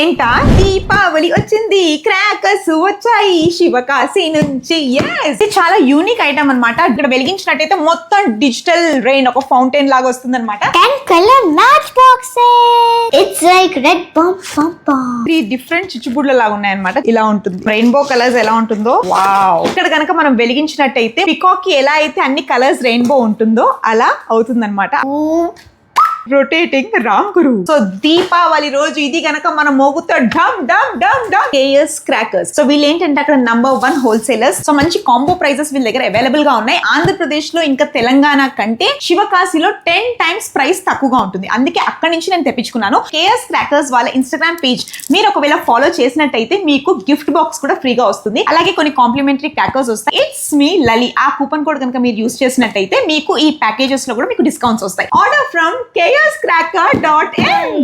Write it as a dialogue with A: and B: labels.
A: ఏంటా దీపావళి వచ్చింది, క్రాకర్స్ వచ్చాయి శివకాశి నుంచి. ఇది చాలా యూనిక్ ఐటమ్ అన్నమాట. ఇక్కడ వెలిగించినట్టయితే మొత్తం డిజిటల్ రెయిన్, ఒక ఫౌంటైన్ లాగా వస్తుంది అనమాట.
B: 10 color match boxes. It's like red bomb bomb bomb.
A: 3 different చిచ్చుబుడ్ల లాగా ఉన్నాయి అనమాట. ఇలా ఉంటుంది రెయిన్బో కలర్స్ ఎలా ఉంటుందో. వావ్. ఇక్కడ కనుక మనం వెలిగించినట్టయితే పికాక్ కి ఎలా అయితే అన్ని కలర్స్ రెయిన్బో ఉంటుందో అలా అవుతుంది అనమాట. రొటేటింగ్ రామ్ గురు. సో దీపావళి రోజు ఇది గనక మనం మోగుతో డమ్ డమ్ డమ్ డమ్ కేఎస్ క్రాకర్స్. సో వీళ్ళు ఏంటంటే అక్కడ నంబర్ 1 హోల్సేలర్స్. సో మంచి కాంబో ప్రైజెస్ వీళ్ళ దగ్గర అవైలబుల్ గా ఉన్నాయి. ఆంధ్రప్రదేశ్ లో ఇంకా తెలంగాణ కంటే శివకాశిలో 10 times ప్రైస్ తక్కువగా ఉంటుంది. అందుకే అక్కడి నుంచి నేను తెప్పించుకున్నాను. కేఎస్ క్రాకర్స్ వాళ్ళ ఇన్స్టాగ్రామ్ పేజ్ మీరు ఒకవేళ ఫాలో చేసినట్టయితే మీకు గిఫ్ట్ బాక్స్ కూడా ఫ్రీగా వస్తుంది. అలాగే కొన్ని కాంప్లిమెంటరీ క్రాకర్స్ వస్తాయి. ఇట్స్ మీ లలి ఆ కూపన్ కోడ్ కనుక మీరు యూస్ చేసినట్టయితే మీకు ఈ ప్యాకేజెస్ లో కూడా మీకు డిస్కౌంట్స్ వస్తాయి. Order from KSCracker.in.